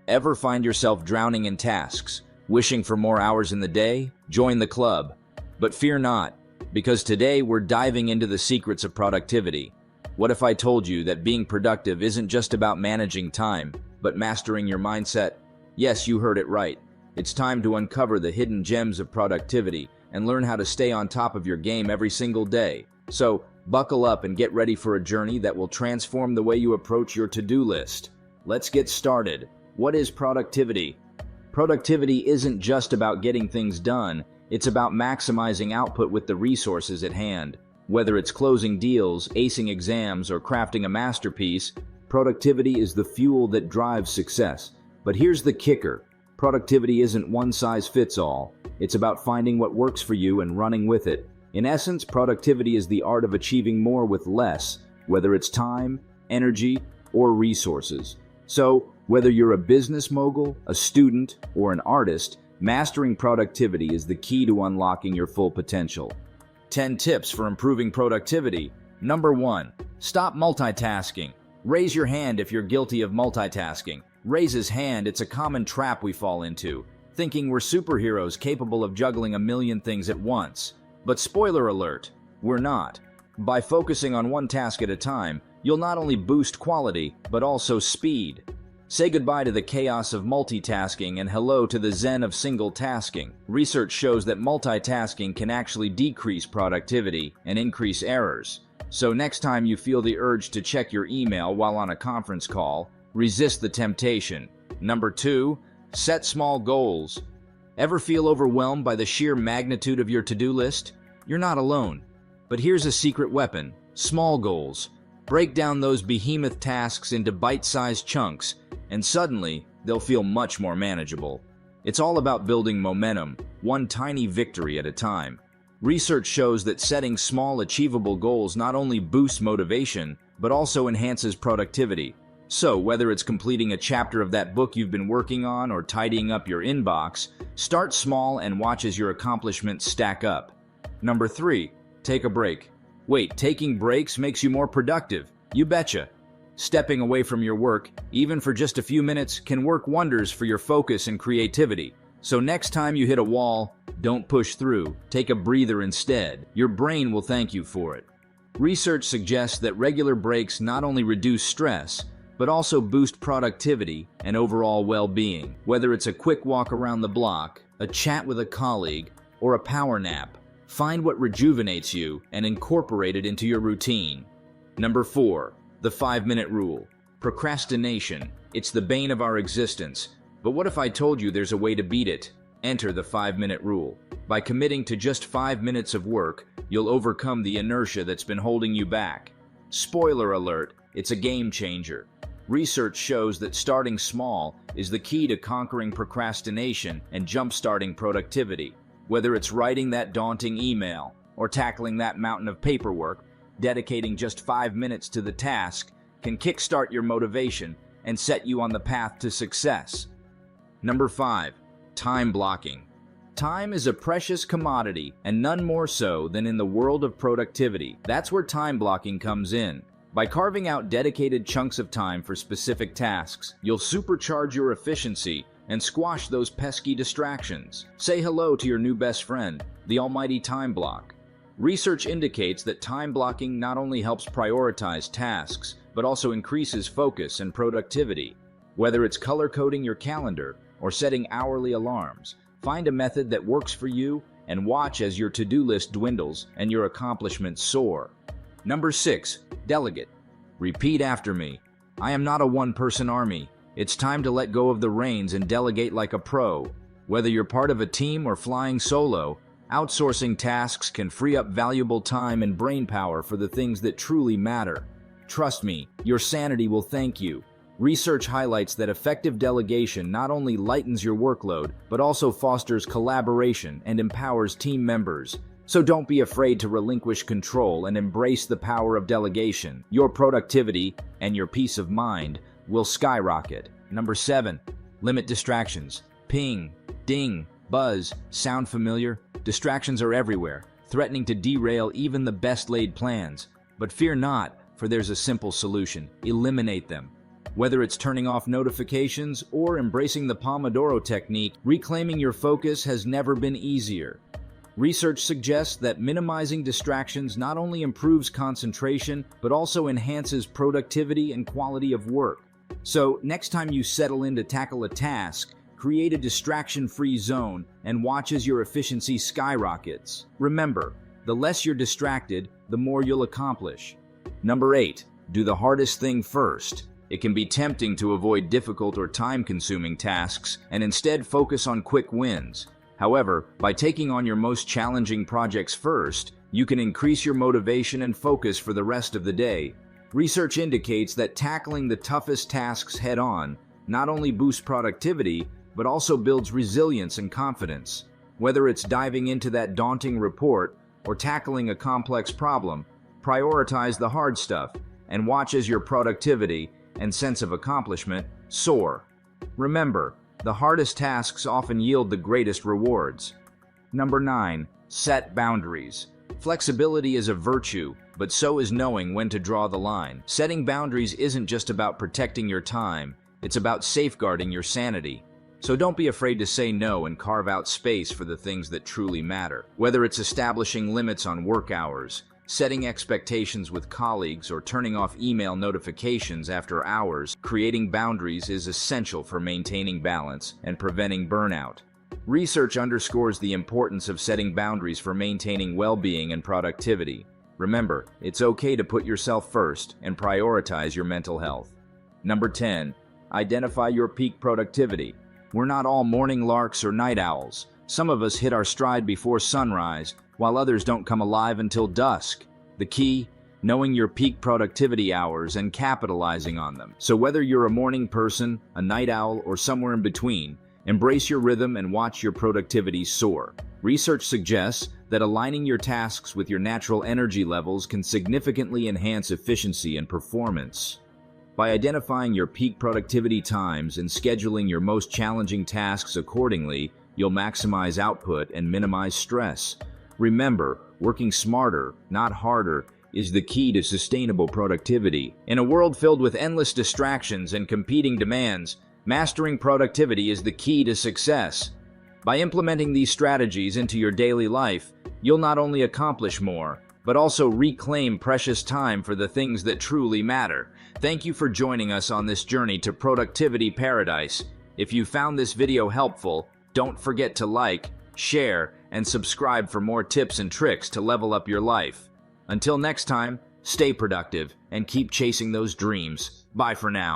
Ever find yourself drowning in tasks, wishing for more hours in the day? Join the club. But fear not, because today we're diving into the secrets of productivity. What if I told you that being productive isn't just about managing time, but mastering your mindset? Yes, you heard it right. It's time to uncover the hidden gems of productivity and learn how to stay on top of your game every single day. So, buckle up and get ready for a journey that will transform the way you approach your to-do list. Let's get started. What is productivity? Productivity isn't just about getting things done, it's about maximizing output with the resources at hand. Whether it's closing deals, acing exams, or crafting a masterpiece, productivity is the fuel that drives success. But here's the kicker. Productivity isn't one size fits all. It's about finding what works for you and running with it. In essence, productivity is the art of achieving more with less, whether it's time, energy, or resources. So, whether you're a business mogul, a student, or an artist, mastering productivity is the key to unlocking your full potential. 10 tips for improving productivity. Number 1. Stop multitasking. Raise your hand if you're guilty of multitasking. Raise his hand, it's a common trap we fall into, thinking we're superheroes capable of juggling a million things at once. But spoiler alert, we're not. By focusing on one task at a time, you'll not only boost quality, but also speed. Say goodbye to the chaos of multitasking and hello to the zen of single tasking. Research shows that multitasking can actually decrease productivity and increase errors. So next time you feel the urge to check your email while on a conference call, resist the temptation. Number 2, set small goals. Ever feel overwhelmed by the sheer magnitude of your to-do list? You're not alone. But here's a secret weapon: small goals. Break down those behemoth tasks into bite-sized chunks, and suddenly, they'll feel much more manageable. It's all about building momentum, one tiny victory at a time. Research shows that setting small, achievable goals not only boosts motivation, but also enhances productivity. So, whether it's completing a chapter of that book you've been working on or tidying up your inbox, start small and watch as your accomplishments stack up. Number 3, take a break. Wait, taking breaks makes you more productive? You betcha. Stepping away from your work, even for just a few minutes, can work wonders for your focus and creativity. So next time you hit a wall, don't push through. Take a breather instead. Your brain will thank you for it. Research suggests that regular breaks not only reduce stress, but also boost productivity and overall well-being. Whether it's a quick walk around the block, a chat with a colleague, or a power nap, find what rejuvenates you and incorporate it into your routine. Number 4, the 5-minute rule. Procrastination. It's the bane of our existence. But what if I told you there's a way to beat it? Enter the 5-minute rule. By committing to just 5 minutes of work, you'll overcome the inertia that's been holding you back. Spoiler alert, it's a game changer. Research shows that starting small is the key to conquering procrastination and jump-starting productivity. Whether it's writing that daunting email or tackling that mountain of paperwork, dedicating just 5 minutes to the task can kickstart your motivation and set you on the path to success. Number 5, time blocking. Time is a precious commodity, and none more so than in the world of productivity. That's where time blocking comes in. By carving out dedicated chunks of time for specific tasks, you'll supercharge your efficiency and squash those pesky distractions. Say hello to your new best friend, the almighty time block. Research indicates that time blocking not only helps prioritize tasks, but also increases focus and productivity. Whether it's color-coding your calendar or setting hourly alarms, find a method that works for you and watch as your to-do list dwindles and your accomplishments soar. Number 6, delegate. Repeat after me. I am not a one-person army. It's time to let go of the reins and delegate like a pro. Whether you're part of a team or flying solo, outsourcing tasks can free up valuable time and brain power for the things that truly matter. Trust me, your sanity will thank you. Research highlights that effective delegation not only lightens your workload, but also fosters collaboration and empowers team members. So don't be afraid to relinquish control and embrace the power of delegation. Your productivity and your peace of mind will skyrocket. Number 7, limit distractions. Ping, ding, buzz, sound familiar? Distractions are everywhere, threatening to derail even the best laid plans. But fear not, for there's a simple solution: eliminate them. Whether it's turning off notifications or embracing the Pomodoro technique, reclaiming your focus has never been easier. Research suggests that minimizing distractions not only improves concentration, but also enhances productivity and quality of work. So, next time you settle in to tackle a task, create a distraction-free zone and watch as your efficiency skyrockets. Remember, the less you're distracted, the more you'll accomplish. Number 8. Do the hardest thing first. It can be tempting to avoid difficult or time-consuming tasks and instead focus on quick wins. However, by taking on your most challenging projects first, you can increase your motivation and focus for the rest of the day. Research indicates that tackling the toughest tasks head-on not only boosts productivity, but also builds resilience and confidence. Whether it's diving into that daunting report or tackling a complex problem, prioritize the hard stuff and watch as your productivity and sense of accomplishment soar. Remember, the hardest tasks often yield the greatest rewards. Number 9. Set boundaries. Flexibility is a virtue, but so is knowing when to draw the line. Setting boundaries isn't just about protecting your time, it's about safeguarding your sanity. So don't be afraid to say no and carve out space for the things that truly matter. Whether it's establishing limits on work hours, setting expectations with colleagues, or turning off email notifications after hours, creating boundaries is essential for maintaining balance and preventing burnout. Research underscores the importance of setting boundaries for maintaining well-being and productivity. Remember, it's okay to put yourself first and prioritize your mental health. Number 10. Identify your peak productivity. We're not all morning larks or night owls. Some of us hit our stride before sunrise, while others don't come alive until dusk. The key? Knowing your peak productivity hours and capitalizing on them. So whether you're a morning person, a night owl, or somewhere in between, embrace your rhythm and watch your productivity soar. Research suggests that aligning your tasks with your natural energy levels can significantly enhance efficiency and performance. By identifying your peak productivity times and scheduling your most challenging tasks accordingly, you'll maximize output and minimize stress. Remember, working smarter, not harder, is the key to sustainable productivity. In a world filled with endless distractions and competing demands, mastering productivity is the key to success. By implementing these strategies into your daily life, you'll not only accomplish more, but also reclaim precious time for the things that truly matter. Thank you for joining us on this journey to productivity paradise. If you found this video helpful, don't forget to like, share, and subscribe for more tips and tricks to level up your life. Until next time, stay productive and keep chasing those dreams. Bye for now.